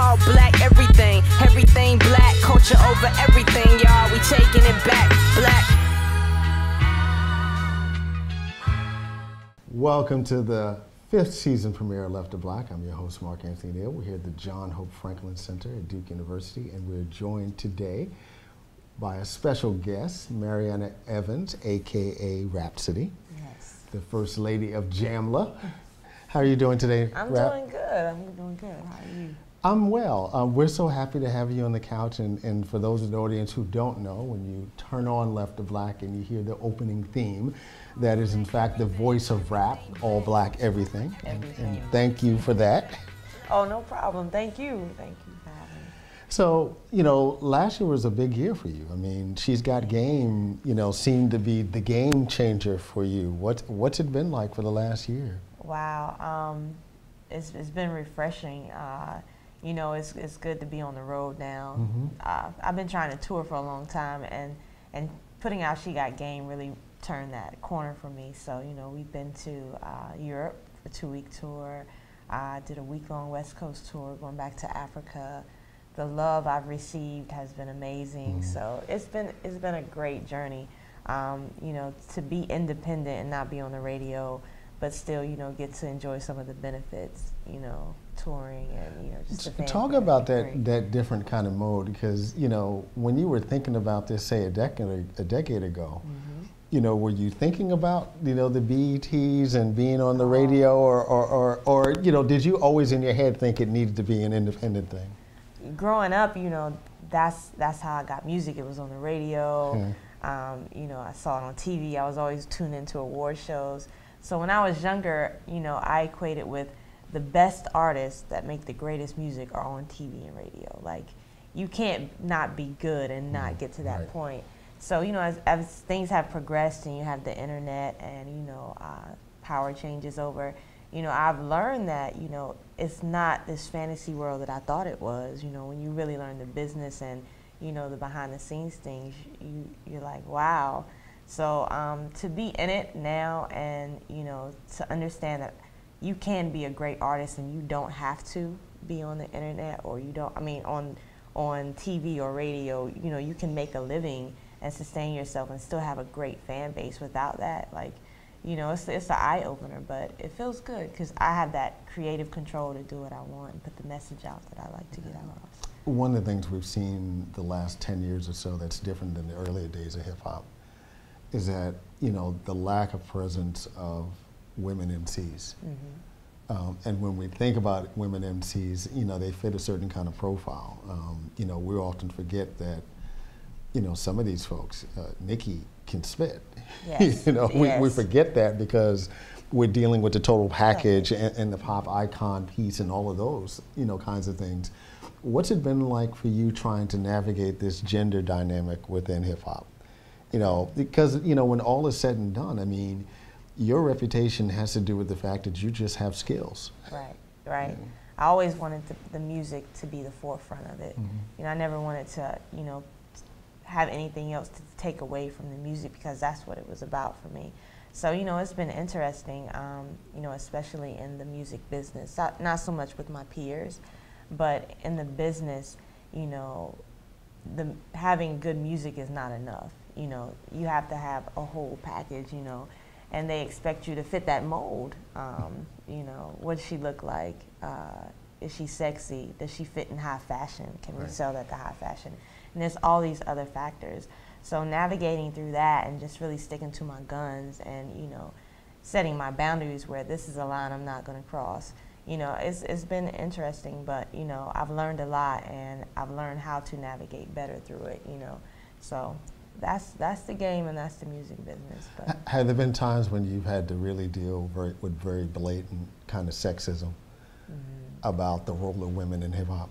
All black, everything. Everything black. Culture over everything, y'all. We taking it back. Black. Welcome to the 5th season premiere of Left to Black. I'm your host, Mark Anthony Neal. We're here at the John Hope Franklin Center at Duke University, and we're joined today by a special guest, Mariana Evans, aka Rapsody, yes, the First Lady of Jamla. How are you doing today, I'm Rap? doing good. I'm doing good. How are you? I'm well. We're so happy to have you on the couch, and for those in the audience who don't know, when you turn on Left to Black and you hear the opening theme, that is in fact the voice of rap, all black, everything. And thank you for that. Oh, no problem. Thank you. Thank you for having me. So, you know, last year was a big year for you. I mean, She's Got Game, you know, seemed to be the game changer for you. What's it been like for the last year? Wow. It's been refreshing. You know, it's good to be on the road now. Mm-hmm. I've been trying to tour for a long time, and putting out She Got Game really turned that corner for me. So, you know, we've been to Europe for a 2-week tour. I did a week-long West Coast tour going back to Africa. The love I've received has been amazing. Mm-hmm. So it's been a great journey. You know, to be independent and not be on the radio, but still, you know, get to enjoy some of the benefits, you know, touring and, you know, just the fanfare. Talk about that different kind of mode, because, you know, when you were thinking about this, say, a decade ago, Mm-hmm. you know, were you thinking about, you know, the BETs and being on the radio, or you know, did you always in your head think it needed to be an independent thing? Growing up, you know, that's how I got music. It was on the radio. Okay. You know, I saw it on TV. I was always tuned into award shows. So when I was younger, you know, I equated with the best artists that make the greatest music are on TV and radio. Like, you can't not be good and not get to that point. So, you know, as things have progressed and you have the internet and, you know, power changes over, you know, I've learned that, you know, it's not this fantasy world that I thought it was. You know, when you really learn the business and, you know, the behind the scenes things, you're like, wow. So to be in it now and, you know, to understand that you can be a great artist and you don't have to be on the internet, or you don't, I mean, on TV or radio, you know, you can make a living and sustain yourself and still have a great fan base without that. Like, you know, it's an eye opener, but it feels good because I have that creative control to do what I want and put the message out that I like to get out. One of the things we've seen the last 10 years or so that's different than the earlier days of hip hop is that, you know, the lack of presence of women MCs. Mm-hmm. And when we think about women MCs, you know, they fit a certain kind of profile. You know, we often forget that, you know, some of these folks, Nikki can spit. Yes. You know, we forget that because we're dealing with the total package and the pop icon piece and all of those, you know, kinds of things. What's it been like for you trying to navigate this gender dynamic within hip hop? You know, because, you know, when all is said and done, I mean, your reputation has to do with the fact that you just have skills. Right, right. Yeah. I always wanted the music to be the forefront of it. Mm-hmm. You know, I never wanted to, you know, have anything else to take away from the music because that's what it was about for me. So, you know, it's been interesting, you know, especially in the music business. Not so much with my peers, but in the business, you know, having good music is not enough. You know, you have to have a whole package, you know, and they expect you to fit that mold. You know, what does she look like? Is she sexy? Does she fit in high fashion? Can we sell that to high fashion? And there's all these other factors. So navigating through that and just really sticking to my guns and, you know, setting my boundaries where this is a line I'm not going to cross. You know, it's been interesting, but, you know, I've learned a lot and I've learned how to navigate better through it, you know. So that's the game and that's the music business. But Have there been times when you've had to really deal with very blatant kind of sexism about the role of women in hip hop?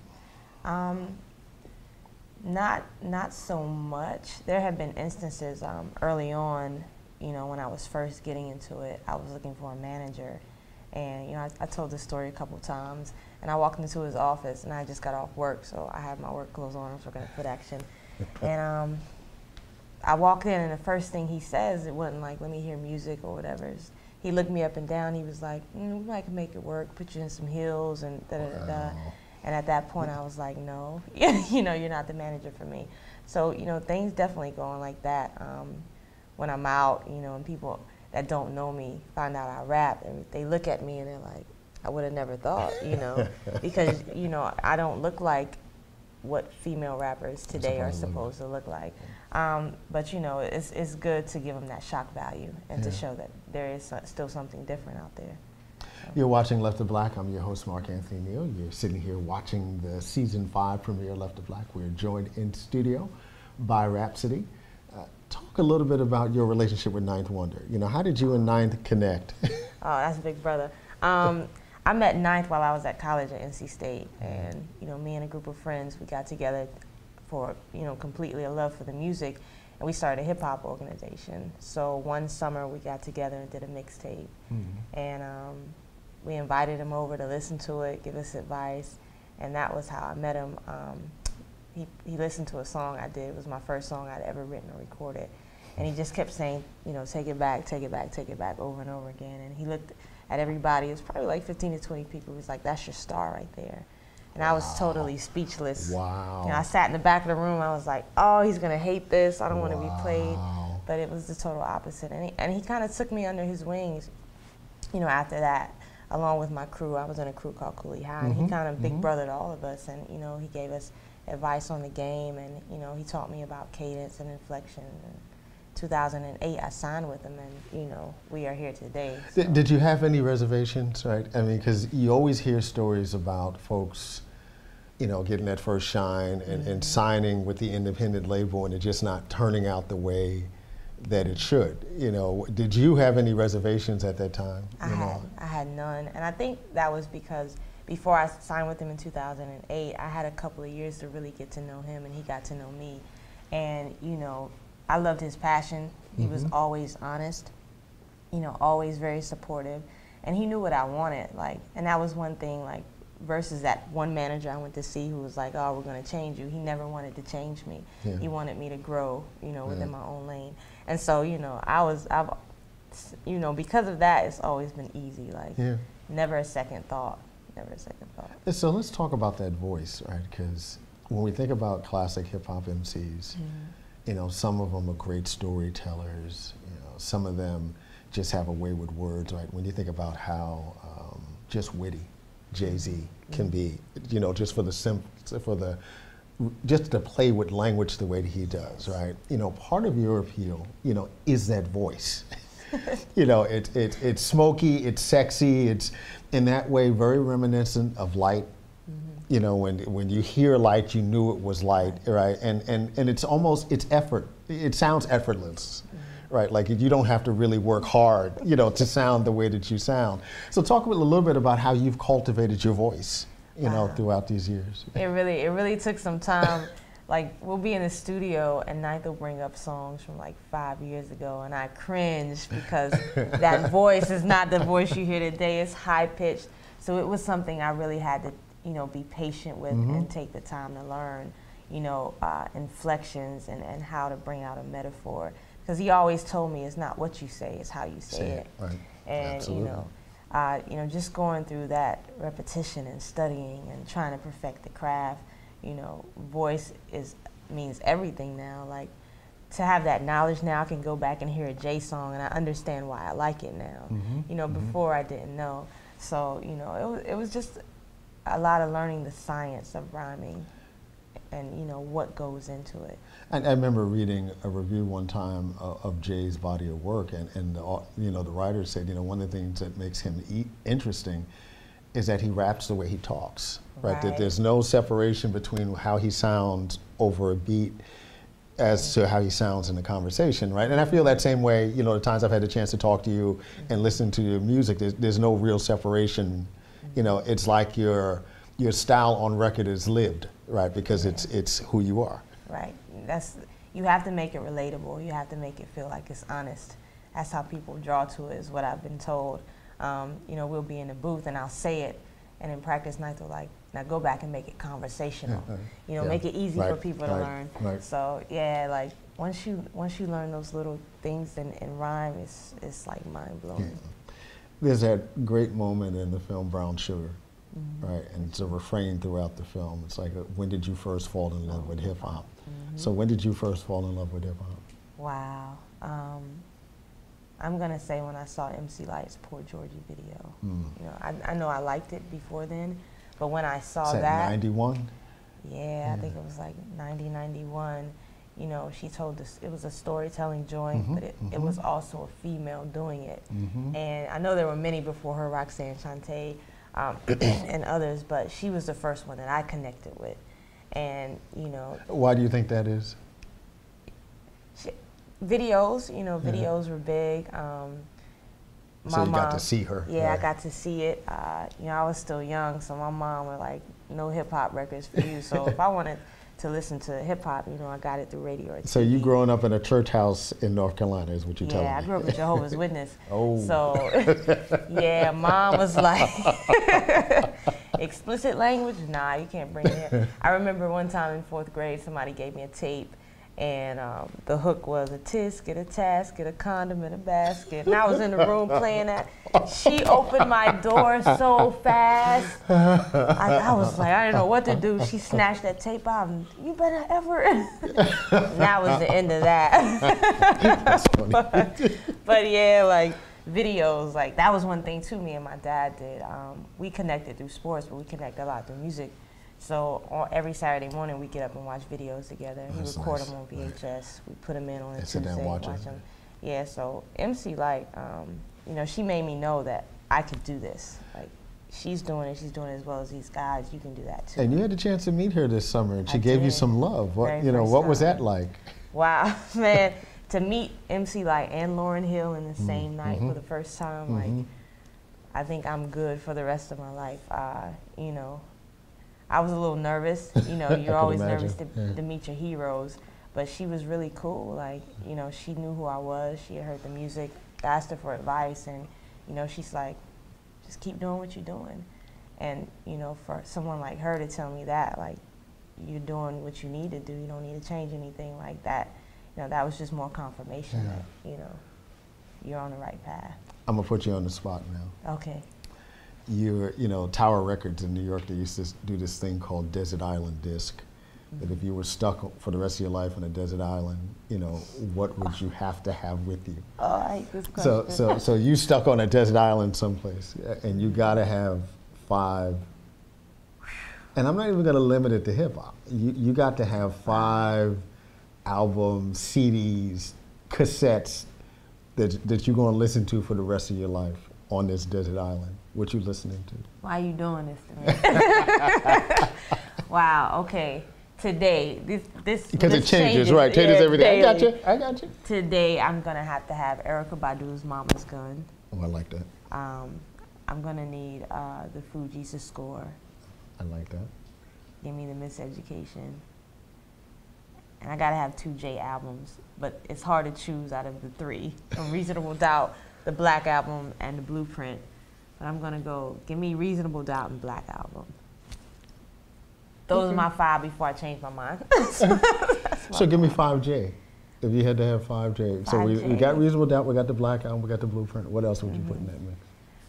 Not so much. There have been instances early on, you know, when I was first getting into it, I was looking for a manager. And, you know, I told this story a couple times, and I walked into his office, and I just got off work, so I had my work clothes on. I was working at Foot Action. And I walked in, and the first thing he says, it wasn't like, let me hear music or whatever. He looked me up and down. He was like, we might can make it work, put you in some heels and da-da-da-da. And at that point, I was like, no, you know, you're not the manager for me. So, you know, things definitely going like that. When I'm out, you know, and people that don't know me find out I rap, and they look at me and they're like, I would have never thought, you know, because, you know, I don't look like what female rappers today are supposed to look like. But, you know, it's good to give them that shock value and to show that there is still something different out there. You're watching Left of Black. I'm your host, Mark Anthony Neal. You're sitting here watching the season 5 premiere of Left of Black. We're joined in studio by Rapsody. Talk a little bit about your relationship with Ninth Wonder. You know, how did you and Ninth connect? Oh, that's big brother. I met Ninth while I was at college at NC State, and you know, me and a group of friends, we got together for, you know, completely a love for the music, and we started a hip hop organization. So one summer we got together and did a mixtape, and we invited him over to listen to it, give us advice, and that was how I met him. He listened to a song I did. It was my first song I'd ever written or recorded, and he just kept saying, you know, take it back, take it back, take it back, over and over again. And he looked at everybody. It was probably like 15 to 20 people. He was like, that's your star right there. And I was totally speechless. Wow. You know, I sat in the back of the room. I was like, oh, he's gonna hate this. I don't want to be played. But it was the total opposite. And he kind of took me under his wings, you know, after that, along with my crew. I was in a crew called Cooley High, and he kind of big brothered all of us. And, you know, he gave us advice on the game, and, you know, he taught me about cadence and inflection. And 2008, I signed with him, and, you know, we are here today. So. Did you have any reservations, right? I mean, because you always hear stories about folks, you know, getting that first shine and signing with the independent label and it just not turning out the way that it should. You know, did you have any reservations at that time? I had none, and I think that was because before I signed with him in 2008, I had a couple of years to really get to know him, and he got to know me. And, you know, I loved his passion. He was always honest, you know, always very supportive, and he knew what I wanted, like, and that was one thing, like, versus that one manager I went to see who was like, oh, we're gonna change you. He never wanted to change me. He wanted me to grow, you know, within my own lane. And so, you know, I've, you know, because of that, it's always been easy, like, never a second thought. Never a second thought. So let's talk about that voice, right? Because when we think about classic hip hop MCs, you know, some of them are great storytellers. You know, some of them just have a way with words, right? When you think about how just witty JayZ can be, you know, just just to play with language the way that he does, right? You know, part of your appeal, you know, is that voice. You know, it's smoky, it's sexy, it's in that way very reminiscent of Lyte. You know, when you hear Lyte, you knew it was Lyte, right? And it's almost, it sounds effortless, right? Like you don't have to really work hard, you know, to sound the way that you sound. So talk a little bit about how you've cultivated your voice, you know, throughout these years. It really took some time. Like, we'll be in the studio and Ninth will bring up songs from like 5 years ago, and I cringe because that voice is not the voice you hear today. It's high pitched. So it was something I really had to, you know, be patient with and take the time to learn, you know, inflections and how to bring out a metaphor. Because he always told me it's not what you say, it's how you say it. Right. And Absolutely. you know, just going through that repetition and studying and trying to perfect the craft. You know, voice means everything now. Like, to have that knowledge now, I can go back and hear a Jay song and I understand why I like it now. You know, before I didn't know. So, you know, it was just a lot of learning the science of rhyming and, you know, what goes into it. I remember reading a review one time of Jay's body of work, and you know, the writer said, you know, one of the things that makes him interesting is that he raps the way he talks. Right, that there's no separation between how he sounds over a beat as to how he sounds in the conversation, right? And I feel that same way, you know, the times I've had the chance to talk to you and listen to your music, there's no real separation. You know, it's like your style on record is lived, right? Because it's who you are. Right, you have to make it relatable. You have to make it feel like it's honest. That's how people draw to it, is what I've been told. You know, we'll be in the booth and I'll say it, and in practice, Ninth will like, now go back and make it conversational. You know, make it easy for people to learn. So yeah, like once you learn those little things in rhyme, it's like mind blowing. There's that great moment in the film Brown Sugar, right? And it's a refrain throughout the film. It's like, when did you first fall in love with hip hop? So when did you first fall in love with hip hop? Wow. I'm gonna say when I saw MC Lyte's Poor Georgie video. You know, I know I liked it before then, but when I saw that 91? Yeah, I think it was like 90, 91. You know, she told us it was a storytelling joint, but it was also a female doing it. And I know there were many before her, Roxanne Shante, and others, but she was the first one that I connected with. And, you know. Why do you think that is? Videos, you know, videos were big. So you got to see her. Yeah, I got to see it. You know, I was still young, so my mom was like, no hip hop records for you. So if I wanted to listen to hip hop, you know, I got it through radio or TV. So you growing up in a church house in North Carolina is what you're telling me? Yeah, I grew up a Jehovah's Witness. Oh. So, yeah, mom was like, explicit language? Nah, you can't bring it here. I remember one time in 4th grade, somebody gave me a tape, and the hook was a tisket, a tasket, a condom, and a basket. And I was in the room playing that. She opened my door so fast. I was like, I didn't know what to do. She snatched that tape out and, you better ever. And that was the end of that. That's funny. But yeah, like videos, like that was one thing too me and my dad did. We connected through sports, but we connected a lot through music. So every Saturday morning we get up and watch videos together. He record them on VHS. We put them in on a Tuesday, watch them. Yeah, so MC Lyte, you know, she made me know that I could do this. Like, she's doing it as well as these guys. You can do that too. And you had the chance to meet her this summer, and she gave you some love. What, you know, what was that like? Wow, man, to meet MC Lyte and Lauryn Hill in the same night for the first time, like, I think I'm good for the rest of my life. You know, I was a little nervous. You know, you're always nervous to meet your heroes. But she was really cool. Like, you know, she knew who I was. She had heard the music. I asked her for advice. And, you know, she's like, just keep doing what you're doing. And, you know, for someone like her to tell me that, like, you're doing what you need to do. You don't need to change anything like that. You know, that was just more confirmation that, you know, you're on the right path. I'm going to put you on the spot now. Okay. You know, Tower Records in New York, they used to do this thing called Desert Island Disc. That if you were stuck for the rest of your life on a desert island, you know, what would you have to have with you? Oh, I hate this question. So you stuck on a desert island someplace, and you got to have 5. And I'm not even going to limit it to hip hop. You got to have 5 albums, CDs, cassettes that you're going to listen to for the rest of your life on this desert island. What you listening to? Why are you doing this to me? Wow. Okay. Today, this because it changes, right? Changes every day. I got you. Today, I'm gonna have to have Erykah Badu's "Mama's Gun." Oh, I like that. I'm gonna need the Fugees' score. I like that. Give me the Miseducation. And I gotta have 2 Jay albums, but it's hard to choose out of the 3. Reasonable Doubt, the Black Album, and the Blueprint. But I'm gonna go. Give me Reasonable Doubt and Black Album. Those are my 5 before I change my mind. So give me 5J. If you had to have 5J. So we got Reasonable Doubt, we got the Black Album, we got the Blueprint. What else would you put in that mix?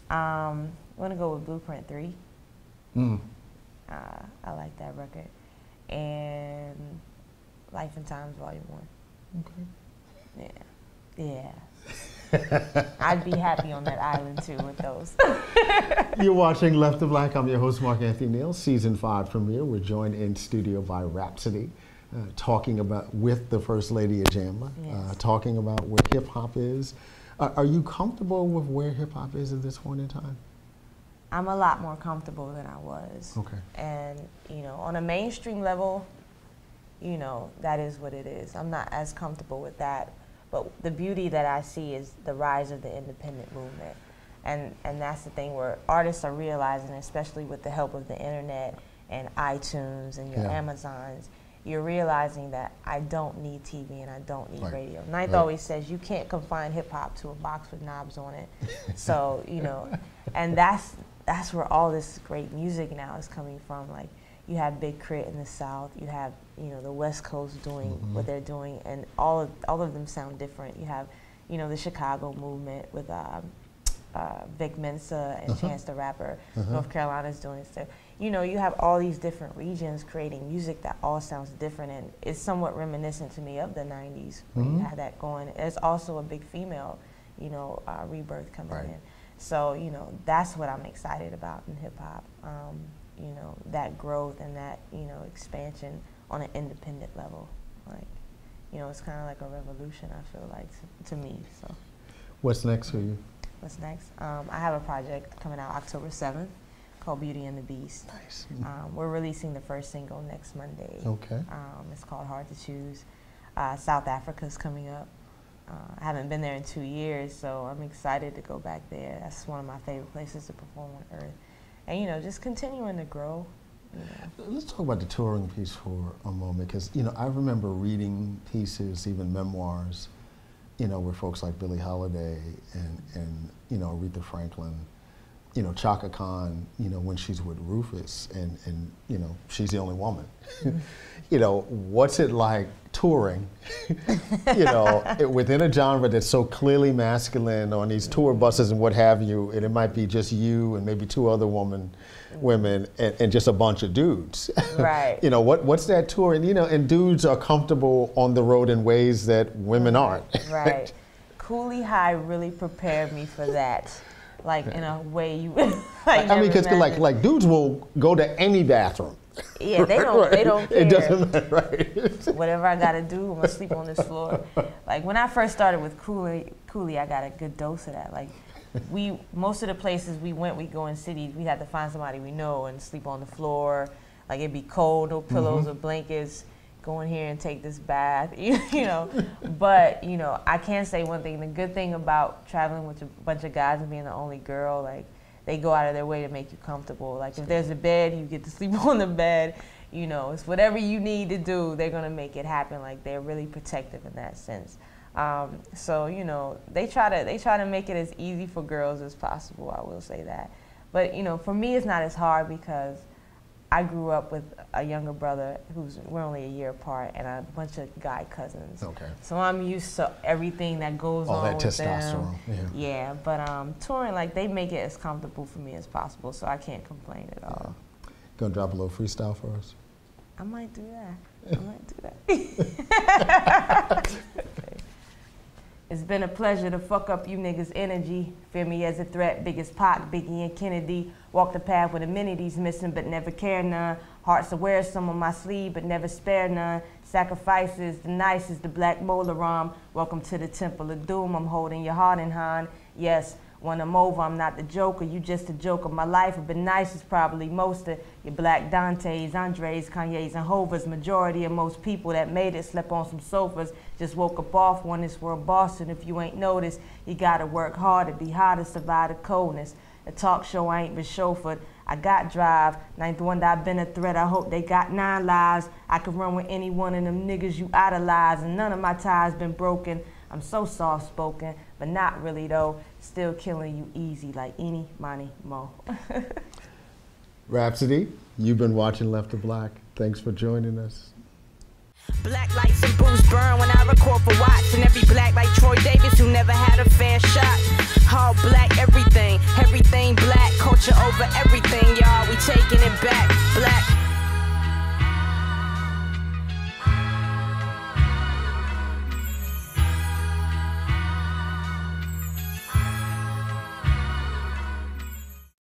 I'm going to go with Blueprint 3. I like that record. And Life and Times Volume 1. Okay. Yeah. I'd be happy on that island too with those. You're watching Left to Black. I'm your host, Mark Anthony Neal. Season 5 premiere. We're joined in studio by Rapsody, talking about with the First Lady of Jamla, talking about where hip hop is. Are you comfortable with where hip hop is at this point in time? I'm a lot more comfortable than I was. Okay. And you know, on a mainstream level, you know, that is what it is. I'm not as comfortable with that. But the beauty that I see is the rise of the independent movement. And that's the thing where artists are realizing, especially with the help of the internet and iTunes and your Amazons, you're realizing that I don't need TV and I don't need radio. Ninth always says you can't confine hip hop to a box with knobs on it. So, you know, and that's where all this great music now is coming from. Like, you have Big Crit in the South, you have, you know, the West Coast doing what they're doing, and all of them sound different. You have, you know, the Chicago movement with Vic Mensa and Chance the Rapper. North Carolina's doing it. So, you know, you have all these different regions creating music that all sounds different, and it's somewhat reminiscent to me of the 90s when you had that going. There's also a big female, you know, rebirth coming in. So, you know, that's what I'm excited about in hip hop. You know, that growth and that, you know, expansion on an independent level. Like, you know, it's kind of like a revolution, I feel like, to me. So, what's next for you? What's next? I have a project coming out October 7th called Beauty and the Beast. Nice. We're releasing the first single next Monday. Okay. It's called Hard to Choose. South Africa's coming up. I haven't been there in 2 years, so I'm excited to go back there. That's one of my favorite places to perform on earth. And, you know, just continuing to grow. You know. Let's talk about the touring piece for a moment, because, you know, I remember reading pieces, even memoirs, you know, where folks like Billie Holiday and you know, Aretha Franklin, you know, Chaka Khan, you know, when she's with Rufus and you know, she's the only woman. You know, what's it like touring, you know, within a genre that's so clearly masculine on these tour buses and what have you, and it might be just you and maybe two other women and just a bunch of dudes. Right. You know, what's that tour? And, you know, and dudes are comfortable on the road in ways that women aren't. Right. Coolie High really prepared me for that. Like, in a way you like, I mean, because like dudes will go to any bathroom. Yeah, they don't care. It doesn't matter, right? Whatever I gotta do, I'm gonna sleep on this floor. Like, when I first started with Coolie, I got a good dose of that. Like, most of the places we go in cities, we had to find somebody we know and sleep on the floor. Like, it'd be cold, no pillows or blankets. Go in here and take this bath, you know. But, you know, I can say one thing. The good thing about traveling with a bunch of guys and being the only girl, like, they go out of their way to make you comfortable. Like, if there's a bed, you get to sleep on the bed. You know, it's whatever you need to do, they're gonna make it happen. Like, they're really protective in that sense. So, you know, they try to make it as easy for girls as possible. I will say that. But, you know, for me, it's not as hard because I grew up with a younger brother we're only a year apart, and a bunch of guy cousins. Okay. So I'm used to everything that goes on with testosterone. them. Yeah, but touring, like, they make it as comfortable for me as possible, so I can't complain at all. Gonna drop a little freestyle for us? I might do that. It's been a pleasure to fuck up you niggas' energy. Fear me as a threat, biggest Pac, Biggie and Kennedy. Walk the path with amenities missing but never care none. Hearts aware some on my sleeve but never spare none. Sacrifices, the nicest, the black molar arm. Welcome to the temple of doom, I'm holding your heart in hand. Yes, when I'm over, I'm not the joker, you just a joke of my life. I've been nice as probably most of your black Dantes, Andres, Kanye's, and Hovers. Majority of most people that made it slept on some sofas. Just woke up off one, this world Boston. If you ain't noticed, you gotta work hard to be hard to survive the coldness. A talk show, I ain't been chauffeured. I got drive, ninth one that I've been a threat. I hope they got 9 lives. I could run with any one of them niggas you idolize, and none of my ties been broken. I'm so soft-spoken, but not really though. Still killing you easy like any money mo. Rapsody, you've been watching Left to Black. Thanks for joining us. Black lights and booze burn when I record for Watts, and every black like Troy Davis who never had a fair shot. All black, everything black, culture over everything, y'all. We taking it back, black.